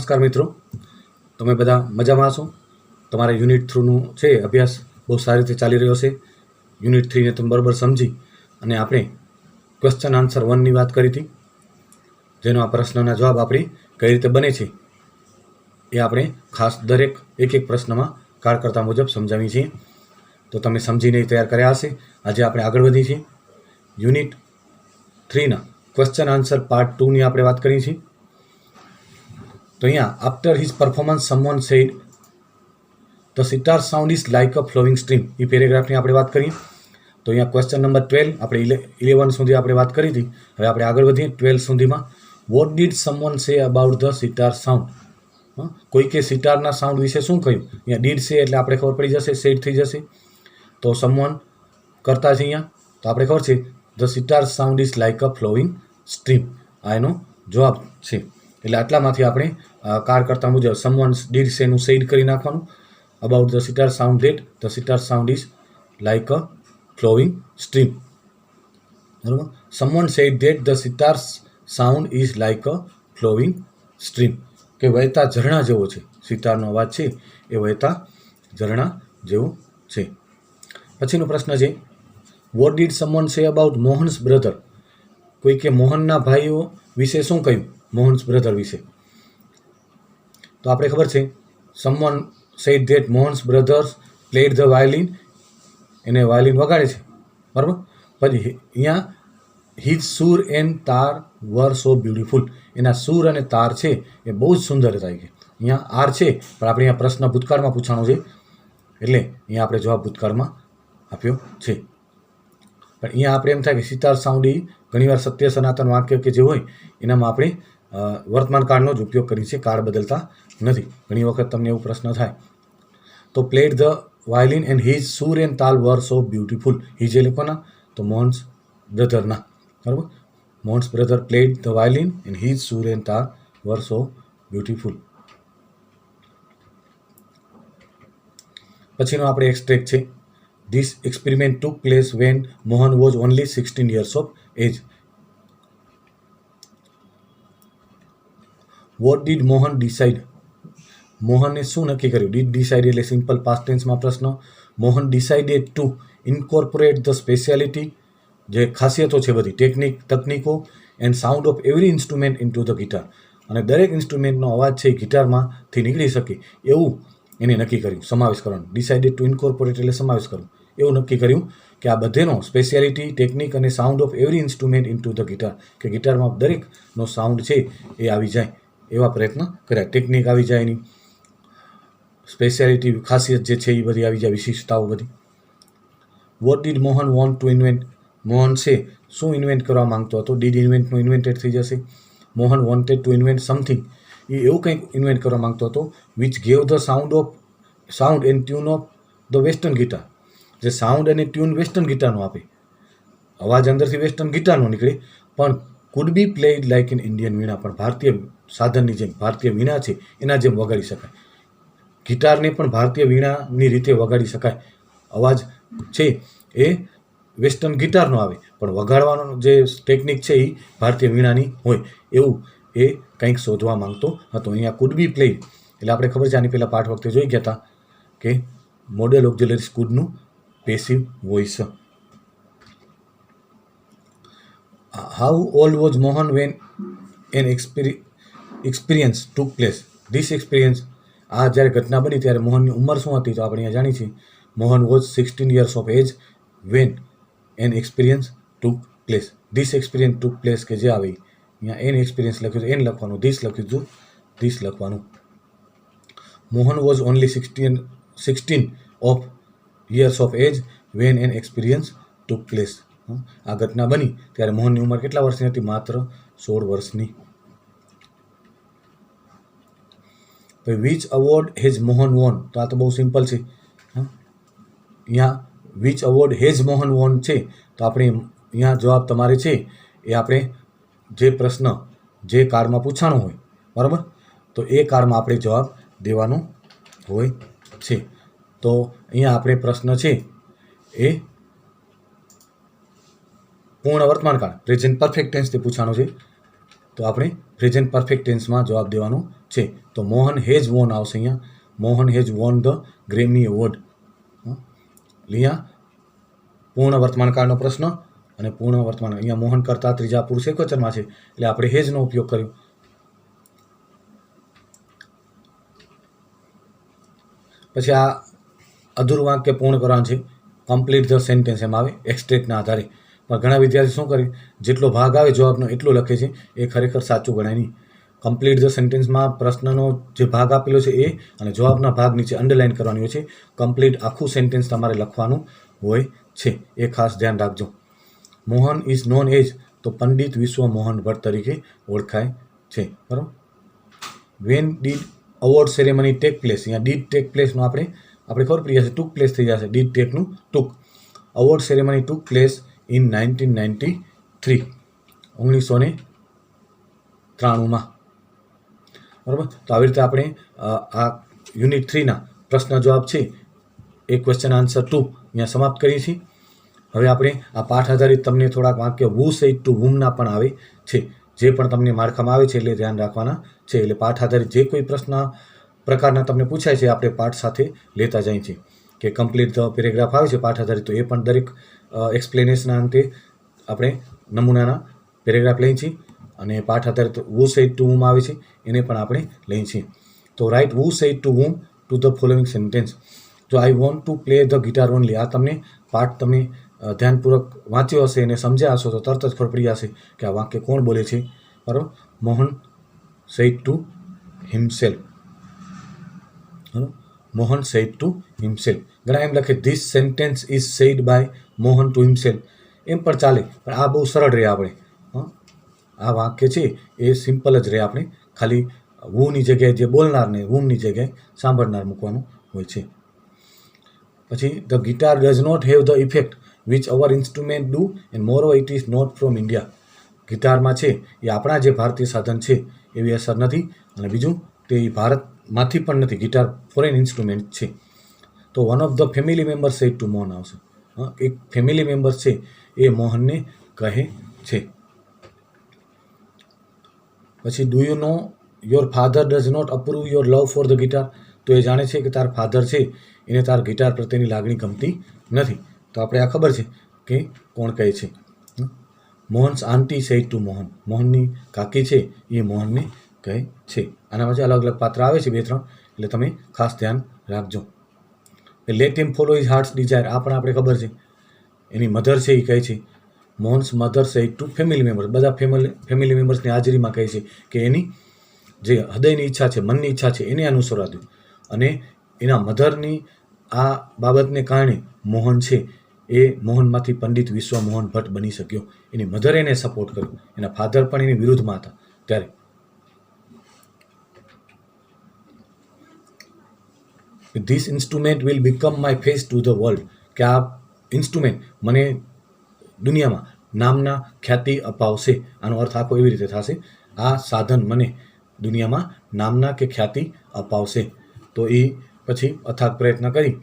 नमस्कार मित्रों, તમે બધા મજામાં છો? તમારા યુનિટ 3નું છે અભ્યાસ બહુ સારી રીતે ચાલી રહ્યો છે. યુનિટ 3ને તમે બરાબર સમજી અને આપણે ક્વેશ્ચન આન્સર 1ની વાત કરી હતી, જેનો આ પ્રશ્નના જવાબ આપણી કઈ રીતે બને છે એ આપણે ખાસ દરેક એક એક પ્રશ્નમાં કાળકર્તા મુજબ સમજાવી છીએ. તો તમે સમજીને તૈયાર કર્યા હશે. આજે આપણે આગળ વધી છીએ. યુનિટ 3ના ક્વેશ્ચન આન્સર પાર્ટ 2ની આપણે વાત કરી છીએ. તો અહીંયા after his performance someone said the sitar sound is like a flowing stream. એ પેરેગ્રાફની આપણે વાત કરીએ. તો અહીંયા ક્વેશ્ચન નંબર 12 આપણે 11 સુધી આપણે વાત કરી હતી. હવે આપણે આગળ વધીએ 12 સુધીમાં. What did someone say about the sitar sound. કોઈકે સિતારના સાઉન્ડ વિશે શું કહ્યું? અહીંયા ડીડ સે એટલે આપણે ખબર પડી જશે, સેડ થઈ જશે. તો સમવન કરતા છે અહીંયા, તો આપણે ખબર છે the sitar sound is like a flowing stream. આ એનો જવાબ છે. એટલે આટલામાંથી આપણે કાર કરતા મુજબ સમવન ડીડ સેનું સેડ કરી નાખવાનું. About the sitar sound that the sitar sound is like a flowing stream. બરાબર. Someone said that the sitar sound is like a flowing stream, કે વહેતા ઝરણા જેવો છે. સિતારનો અવાજ છે એ વહેતા ઝરણા જેવો છે. પછીનો પ્રશ્ન છે what did someone say about Mohan's brother. કોઈકે મોહનના ભાઈઓ વિશે શું કહ્યું? મોહન્સ બ્રધર વિશે. તો આપણે ખબર છે someone said that Mohan's brothers played the violin. એને વાયોલિન વગાડે છે, બરાબર. પછી અહીંયા હિઝ સૂર એન્ડ તાર વર સો બ્યુટીફુલ. એના સૂર અને તાર છે એ બહુ જ સુંદર થાય છે. અહીંયા આર છે, પણ આપણે અહીંયા પ્રશ્ન ભૂતકાળમાં પૂછાણો છે, એટલે અહીંયા આપણે જવાબ ભૂતકાળમાં આપ્યો છે. પણ અહીંયા આપણે એમ થાય કે સિતાર સાઉન્ડ એ ઘણીવાર સત્ય સનાતન વાક્ય કે જે હોય એનામાં આપણે વર્તમાન કાળનો જ ઉપયોગ કરીએ છીએ, કાળ બદલતા નથી. ઘણી વખત તમને એવો પ્રશ્ન થાય. તો played the violin and his sur and tal were so beautiful. His એ લોકોના તો મોહન્સ બ્રધરના, બરાબર. Mohan's brother played the violin and his sur and tal were so beautiful. પછીનો આપણે એક્સ્ટ્રેક્ટ છે. This experiment took place when Mohan was only 16 years of age. What did Mohan decide. મોહને શું નક્કી કર્યું? ડીડ ડિસાઇડ એટલે સિમ્પલ પાસ્ટ ટેન્સમાં પ્રશ્ન. Mohan decided to incorporate the speciality, જે ખાસિયતો છે બધી, તકનીકો and sound of every instrument into the guitar. અને દરેક ઇન્સ્ટ્રુમેન્ટનો અવાજ છે એ ગિટારમાંથી નીકળી શકે એવું એને નક્કી કર્યું, સમાવેશ કરવાનું. ડિસાઇડેડ ટુ ઇન્કોર્પોરેટ એટલે સમાવેશ કરવું. એવું નક્કી કર્યું કે આ બધેનો સ્પેશિયાલિટી, ટેકનિક અને sound of every instrument into the guitar, કે ગિટારમાં દરેકનો સાઉન્ડ છે એ આવી જાય એવા પ્રયત્ન કર્યા. ટેકનિક આવી જાય, એની સ્પેશિયાલિટી, ખાસિયત જે છે એ બધી આવી જાય, વિશિષ્ટતાઓ બધી. Vote did Mohan want to invent. Mohan છે શું ઇન્વેન્ટ કરવા માંગતો હતો? ડીડ ઇન્વેન્ટનું ઇન્વેન્ટેડ થઈ જશે. Mohan wanted to invent something. એ એવું કંઈક ઇન્વેન્ટ કરવા માંગતો હતો which gave the sound and tune of the western guitar. જે સાઉન્ડ અને ટ્યુન વેસ્ટર્ન ગિટારનો આપે. અવાજ અંદરથી વેસ્ટર્ન ગિટારનો નીકળે, પણ could be played like in Indian veena. પણ ભારતીય સાધનની જેમ, ભારતીય વીણા છે એના જેમ વગાડી શકાય. ગિટારને પણ ભારતીય વીણાની રીતે વગાડી શકાય. અવાજ છે એ વેસ્ટર્ન ગિટારનો આવે, પણ વગાડવાનો જે ટેકનિક છે એ ભારતીય વીણાની હોય. એવું એ કંઈક શોધવા માંગતો હતો. અહીંયા કુડ બી પ્લેડ એટલે આપણે ખબર છે, આની પહેલાં પાઠ વખતે જોઈ ગયા હતા કે મોડેલ ઓક્ઝિલરી કુડનું passive voice. How old was Mohan when an experience took place. This experience, આ જ્યારે ઘટના બની ત્યારે મોહનની ઉંમર શું હતી? તો આપણે અહીંયા જાણી છીએ Mohan was 16 years of age when an experience took place. This experience took place કે જે આવે અહીંયા એન એક્સપિરિયન્સ લખ્યું છે, એન લખવાનું, ધીસ લખ્યું હતું, ધીસ લખવાનું. Mohan was only 16 years of age when an experience took place. આ ઘટના બની ત્યારે મોહનની ઉંમર કેટલા વર્ષની હતી? માત્ર 16 વર્ષની. Which award has Mohan won. તો આ તો બહુ સિમ્પલ છે. અહીંયા which award has Mohan won છે, તો આપણે અહીંયા જવાબ તમારે છે એ આપણે જે પ્રશ્ન જે કાળમાં પૂછાણો હોય, બરાબર, તો એ કાળમાં આપણે જવાબ દેવાનો હોય છે. તો અહીંયા આપણે પ્રશ્ન છે એ પૂર્ણ વર્તમાન કાળ, પ્રેઝન્ટ પરફેક્ટ ટેન્સથી પૂછાણો છે. તો આપણે પ્રેઝન્ટ પરફેક્ટ ટેન્સમાં જવાબ દેવાનો છે. તો મોહન હેઝ વોન આવશે અહીંયા. Mohan has won the Grammy award. અહીંયા પૂર્ણ વર્તમાનકાળનો પ્રશ્ન અને પૂર્ણ વર્તમાન અહીંયા મોહન કરતા ત્રીજા પુરુષ એકવચનમાં છે એટલે આપણે હેઝનો ઉપયોગ કર્યો. પછી આ અધૂરું વાક્ય પૂર્ણ કરવાનું છે. કમ્પ્લીટ ધ સેન્ટેન્સ એમ આવે એક્સ્ટ્રેક્ટના આધારે. પણ ઘણા વિદ્યાર્થી શું કરે, જેટલો ભાગ આવે જવાબનો એટલો લખે છે, એ ખરેખર સાચું ગણાય નહીં. કમ્પ્લીટ ધ સેન્ટેન્સમાં પ્રશ્નનો જે ભાગ આપેલો છે એ અને જવાબના ભાગ નીચે અંડરલાઇન કરવાની હોય છે. કમ્પ્લીટ આખું સેન્ટેન્સ તમારે લખવાનું હોય છે, એ ખાસ ધ્યાન રાખજો. મોહન ઇઝ નોન એજ, તો પંડિત વિશ્વ મોહન ભટ્ટ તરીકે ઓળખાય છે. બરાબર. When did award ceremony take place. અહીંયા ડીડ ટેક પ્લેસનું આપણે ખબર પડી જશે, ટુક પ્લેસ થઈ જશે. ડીડ ટેકનું took. Award ceremony took place in 1993, 1993. બરાબર. તો આવી રીતે આપણે આ યુનિટ 3ના પ્રશ્ન જવાબ છે એ ક્વેશ્ચન આન્સર 2 અહીંયા સમાપ્ત કરીએ છીએ. હવે આપણે આ પાઠ આધારિત તમને થોડાક વાક્ય વુ સેડ ટુ વુમના પણ આવે છે, જે પણ તમને માળખામાં આવે છે એટલે ધ્યાન રાખવાના છે. એટલે પાઠ આધારિત જે કોઈ પ્રશ્ન પ્રકારના તમને પૂછાય છે આપણે પાઠ સાથે લેતા જઈએ છીએ. કે કમ્પ્લીટ ધ પેરેગ્રાફ આવે છે પાઠ આધારિત, તો એ પણ દરેક એક્સપ્લેનેશનના અંતે આપણે નમૂનાના પેરેગ્રાફ લઈએ છીએ. અને પાઠ આધારિત વુ સેડ ટુ વુમ આવે છે એને પણ આપણે લઈએ છીએ. તો write who said to whom to the following sentence. જો I want to play the guitar only. આ તમને પાઠ તમે ધ્યાનપૂર્વક વાંચ્યો હશે અને સમજ્યા હશો તો તરત જ ખબર પડી જશે કે આ વાક્ય કોણ બોલે છે. બરાબર. Mohan said to himself. Mohan said to himself. ઘણા એમ લખે this sentence is said by Mohan to himself, એમ પણ ચાલે, પણ આ બહુ સરળ રહે. આપણે આ વાક્ય છે એ સિમ્પલ જ રહે. આપણે ખાલી વુની જગ્યાએ જે બોલનારને વુમની જગ્યાએ સાંભળનાર મૂકવાનું હોય છે. પછી the guitar does not have the effect which our instrument do and moreover it is not from India. ગિટારમાં છે એ આપણા જે ભારતીય સાધન છે એવી અસર નથી, અને બીજું તે ભારતમાંથી પણ નથી. ગિટાર ફોરેન ઇન્સ્ટ્રુમેન્ટ છે. તો one of the family member sad to Mohan આવશે. એક ફેમિલી મેમ્બર છે એ મોહનને કહે છે. પછી do you know your father does not approve your love for the guitar. તો એ જાણે છે કે તાર ફાધર છે એને તાર ગિટાર પ્રત્યેની લાગણી ગમતી નથી. તો આપણે આ ખબર છે કે કોણ કહે છે. Mohan's aunty said to Mohan. મોહનની કાકી છે એ મોહનને કહે છે. આના પછી અલગ અલગ પાત્ર આવે છે 2-3, એટલે તમે ખાસ ધ્યાન રાખજો. Let him follow his heart's desire. આ પણ આપણે ખબર છે. એની મધર છે એ કહે છે. Mohan's mother said to family members. બધા ફેમિલી મેમ્બર્સની હાજરીમાં કહે છે કે એની જે હૃદયની ઈચ્છા છે, મનની ઈચ્છા છે એને અનુસરવા દો. અને એના મધરની આ બાબતને કારણે મોહન છે એ મોહનમાંથી પંડિત વિશ્વ મોહન ભટ્ટ બની શક્યો. એની મધરે એને સપોર્ટ કર્યો, એના ફાધર પણ એની વિરુદ્ધમાં હતા ત્યારે. This instrument will become my face to the world. કે આ ઇન્સ્ટ્રુમેન્ટ મને દુનિયામાં નામના ખ્યાતિ અપાવશે. આનો અર્થ આખો એવી રીતે થશે, આ સાધન મને દુનિયામાં નામના કે ખ્યાતિ અપાવશે. તો એ પછી અથાગ પ્રયત્ન કરી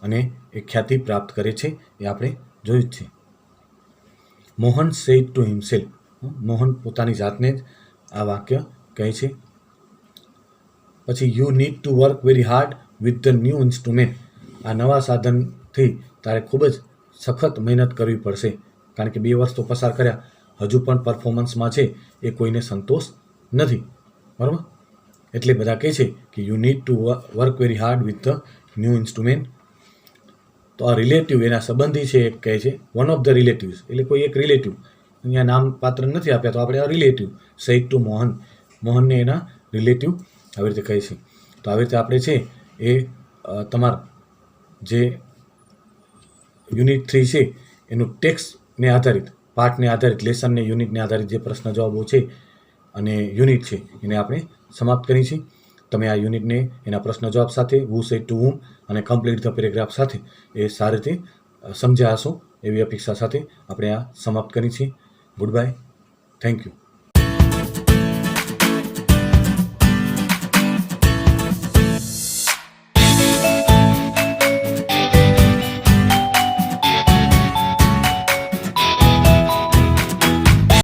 અને એ ખ્યાતિ પ્રાપ્ત કરે છે, એ આપણે જોયું જ છે. Mohan said to himself. Mohan પોતાની જાતને જ આ વાક્ય કહે છે. પછી you need to work very hard with the new instrument. આ નવા સાધનથી તારે ખૂબ જ સખત મહેનત કરવી પડશે, કારણ કે 2 વર્ષ તો પસાર કર્યા, હજુ પણ પરફોર્મન્સમાં છે એ કોઈને સંતોષ નથી. બરાબર. એટલે બધા કહે છે કે you need to work very hard with the new instrument. તો આ રિલેટિવ એના સંબંધી છે એક કહે છે, વન ઓફ ધ રિલેટિવ્સ, એટલે કોઈ એક રિલેટિવ. અહીંયા નામ પાત્ર નથી આપ્યા તો આપણે આ રિલેટિવ સેડ ટુ મોહન. મોહનને એના રિલેટિવ આવી રીતે કહે છે. તો આવી રીતે આપણે છે એ તમારા જે યુનિટ 3 છે એનું ટેક્સ્ટને આધારિત, પાઠને આધારિત, લેસનને યુનિટને આધારિત જે પ્રશ્ન જવાબો છે અને યુનિટ છે એને આપણે સમાપ્ત કરી છે. તમે આ યુનિટને એના પ્રશ્ન જવાબ સાથે, વુ સેડ ટુ વુમ અને કમ્પ્લીટ ધ પેરેગ્રાફ સાથે એ સારી રીતે સમજ્યા હશો એવી અપેક્ષા સાથે આપણે આ સમાપ્ત કરી છે. Good bye. Thank you.